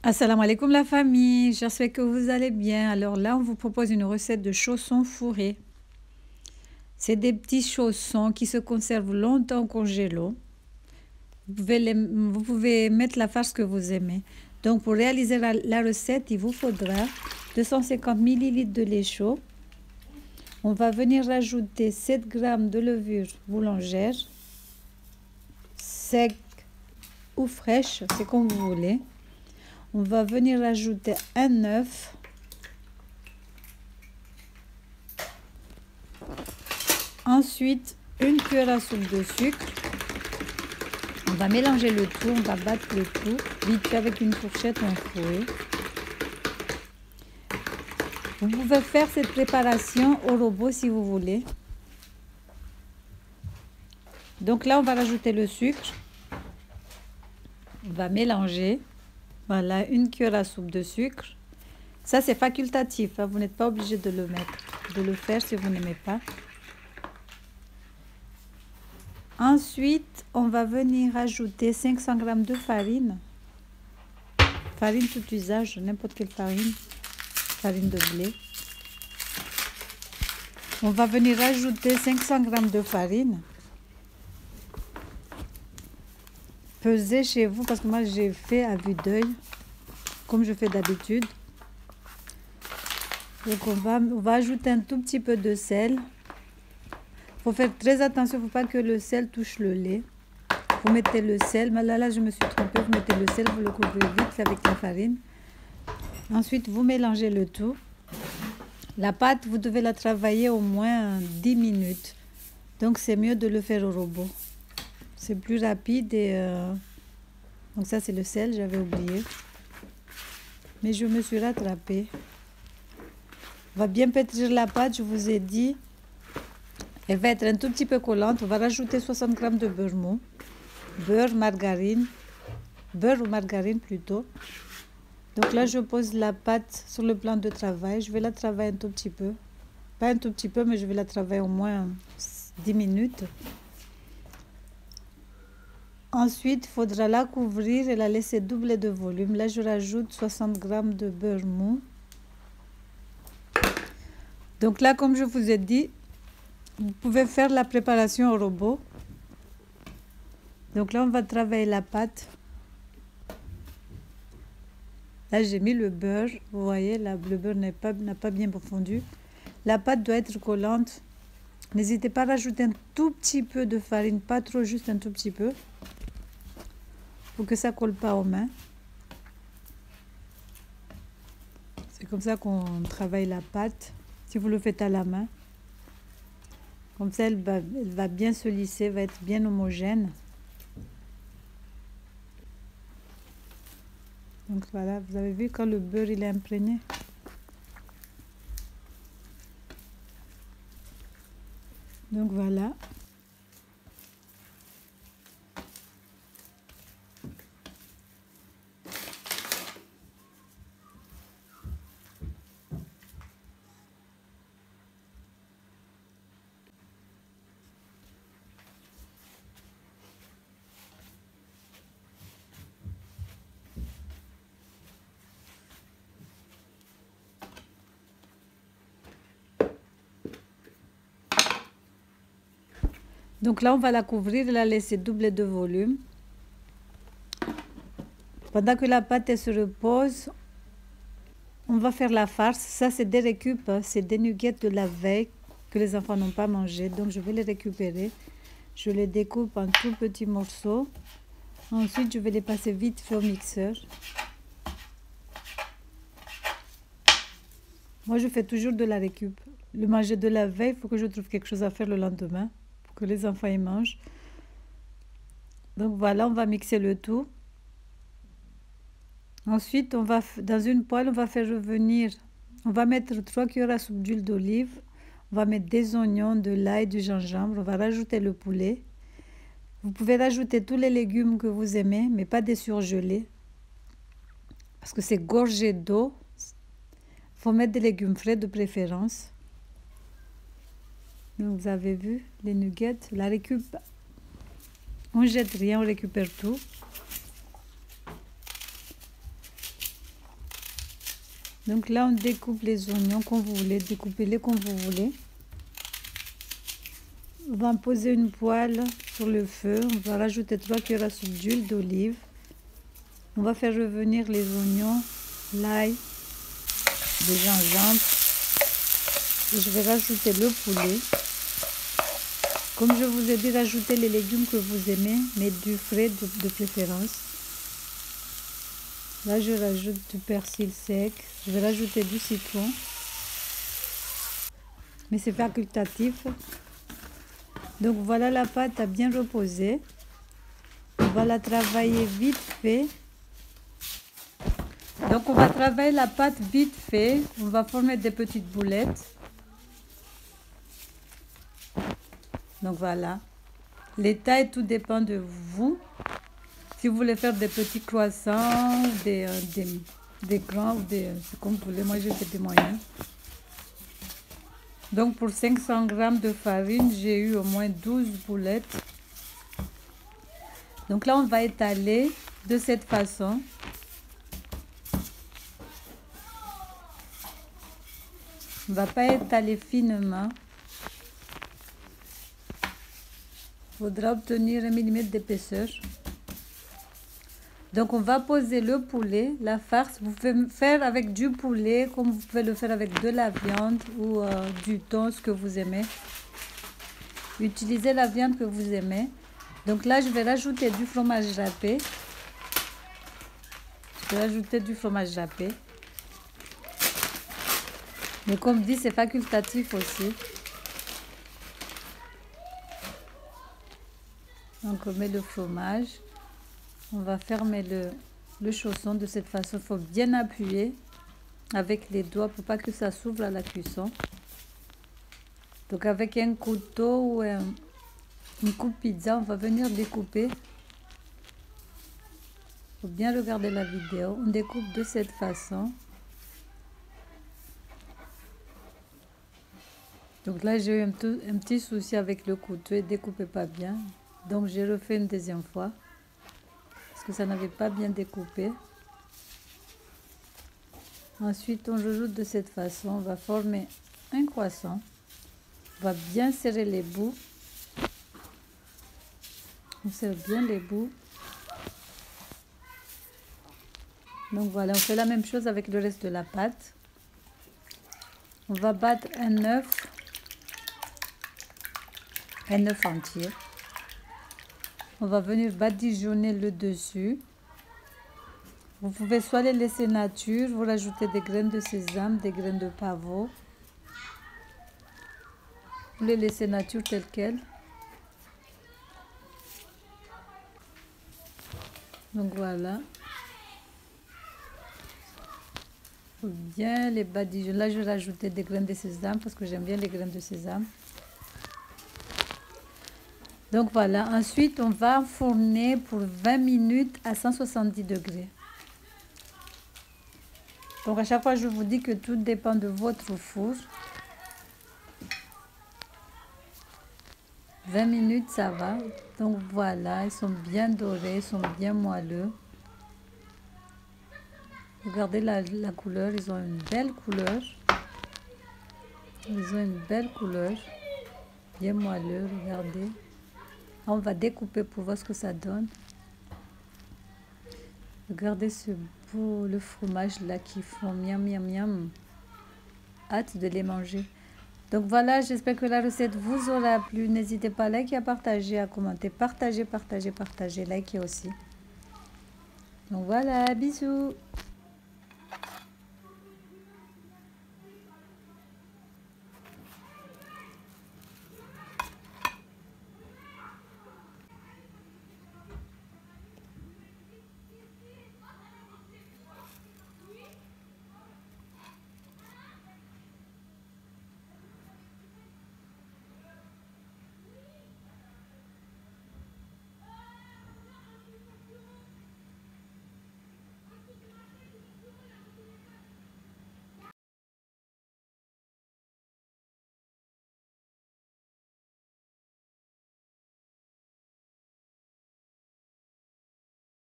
Assalamu alaikum la famille, j'espère que vous allez bien. Alors là, on vous propose une recette de chaussons fourrés. C'est des petits chaussons qui se conservent longtemps au congélo. Vous pouvez mettre la farce que vous aimez. Donc pour réaliser la recette, il vous faudra 250 ml de lait chaud. On va venir rajouter 7 g de levure boulangère, sec ou fraîche, c'est comme vous voulez. On va venir ajouter un œuf, ensuite une cuillère à soupe de sucre. On va mélanger le tout, on va battre le tout vite fait avec une fourchette ou un fouet. Vous pouvez faire cette préparation au robot si vous voulez. Donc là, on va rajouter le sucre. On va mélanger. Voilà, une cuillère à soupe de sucre. Ça, c'est facultatif, hein, vous n'êtes pas obligé de le mettre, de le faire si vous n'aimez pas. Ensuite, on va venir ajouter 500 g de farine. Farine tout usage, n'importe quelle farine. Farine de blé. On va venir ajouter 500 g de farine. Pesez chez vous parce que moi j'ai fait à vue d'œil, comme je fais d'habitude. Donc on va ajouter un tout petit peu de sel. Il faut faire très attention, il ne faut pas que le sel touche le lait. Vous mettez le sel, mais là je me suis trompée, vous mettez le sel, vous le couvrez vite avec la farine. Ensuite vous mélangez le tout. La pâte, vous devez la travailler au moins 10 minutes. Donc c'est mieux de le faire au robot. C'est plus rapide et donc ça c'est le sel, j'avais oublié. Mais je me suis rattrapée. On va bien pétrir la pâte, je vous ai dit. Elle va être un tout petit peu collante. On va rajouter 60 g de beurre mou. Beurre, margarine. Beurre ou margarine plutôt. Donc là, je pose la pâte sur le plan de travail. Je vais la travailler un tout petit peu. Pas un tout petit peu, mais je vais la travailler au moins 10 minutes. Ensuite, il faudra la couvrir et la laisser doubler de volume. Là, je rajoute 60 g de beurre mou. Donc là, comme je vous ai dit, vous pouvez faire la préparation au robot. Donc là, on va travailler la pâte. Là, j'ai mis le beurre. Vous voyez, là, le beurre n'a pas bien fondu. La pâte doit être collante. N'hésitez pas à rajouter un tout petit peu de farine, pas trop, juste un tout petit peu, pour que ça ne colle pas aux mains. C'est comme ça qu'on travaille la pâte, si vous le faites à la main. Comme ça, elle va bien se lisser, va être bien homogène. Donc voilà, vous avez vu quand le beurre il est imprégné. Donc voilà. Donc là, on va la couvrir et la laisser doubler de volume. Pendant que la pâte elle se repose, on va faire la farce. Ça, c'est des récup, c'est des nuggets de la veille que les enfants n'ont pas mangé. Donc, je vais les récupérer. Je les découpe en tout petits morceaux. Ensuite, je vais les passer vite fait au mixeur. Moi, je fais toujours de la récup. Le manger de la veille, il faut que je trouve quelque chose à faire le lendemain pour que les enfants y mangent. Donc voilà, on va mixer le tout. Ensuite, dans une poêle, on va faire revenir, on va mettre 3 cuillères à soupe d'huile d'olive. On va mettre des oignons, de l'ail, du gingembre. On va rajouter le poulet. Vous pouvez rajouter tous les légumes que vous aimez, mais pas des surgelés. Parce que c'est gorgé d'eau. Il faut mettre des légumes frais de préférence. Donc vous avez vu les nuggets, la récup. On jette rien, on récupère tout. Donc là, on découpe les oignons comme vous voulez, découpez-les comme vous voulez. On va poser une poêle sur le feu. On va rajouter 3 cuillères à soupe d'huile d'olive. On va faire revenir les oignons, l'ail, le gingembre. Et je vais rajouter le poulet. Comme je vous ai dit, rajoutez les légumes que vous aimez, mais du frais de préférence. Là, je rajoute du persil sec. Je vais rajouter du citron. Mais c'est facultatif. Donc voilà, la pâte a bien reposé. On va la travailler vite fait. Donc on va travailler la pâte vite fait. On va former des petites boulettes. Donc voilà. Les tailles, tout dépend de vous. Si vous voulez faire des petits croissants, des grands, ou c'est comme vous voulez. Moi, j'ai fait des moyens. Donc pour 500 g de farine, j'ai eu au moins 12 boulettes. Donc là, on va étaler de cette façon. On ne va pas étaler finement. Il faudra obtenir 1 mm d'épaisseur. Donc on va poser le poulet, la farce. Vous pouvez faire avec du poulet, comme vous pouvez le faire avec de la viande ou du thon, ce que vous aimez. Utilisez la viande que vous aimez. Donc là, je vais rajouter du fromage râpé. Je vais rajouter du fromage râpé. Mais comme dit, c'est facultatif aussi. Donc on met le fromage. On va fermer le chausson de cette façon. Il faut bien appuyer avec les doigts pour pas que ça s'ouvre à la cuisson. Donc avec un couteau ou une coupe pizza, on va venir découper. Il faut bien regarder la vidéo. On découpe de cette façon. Donc là, j'ai eu un petit souci avec le couteau. Il ne découpait pas bien. Donc j'ai refait une deuxième fois. Parce que ça n'avait pas bien découpé. Ensuite, on rajoute de cette façon. On va former un croissant. On va bien serrer les bouts. On serre bien les bouts. Donc voilà, on fait la même chose avec le reste de la pâte. On va battre un œuf entier. On va venir badigeonner le dessus. Vous pouvez soit les laisser nature, vous rajoutez des graines de sésame, des graines de pavot. Vous les laissez nature telles quelles. Donc voilà. Il faut bien les badigeonner. Là, je vais rajouter des graines de sésame parce que j'aime bien les graines de sésame. Donc voilà, ensuite on va enfourner pour 20 minutes à 170 degrés. Donc à chaque fois je vous dis que tout dépend de votre four. 20 minutes ça va. Donc voilà, ils sont bien dorés, ils sont bien moelleux. Regardez la couleur, ils ont une belle couleur. Ils ont une belle couleur, bien moelleux, regardez. On va découper pour voir ce que ça donne. Regardez ce beau, le fromage là qui font miam miam miam. Hâte de les manger. Donc voilà, j'espère que la recette vous aura plu. N'hésitez pas à liker, à partager, à commenter. Partagez, likez aussi. Donc voilà, bisous.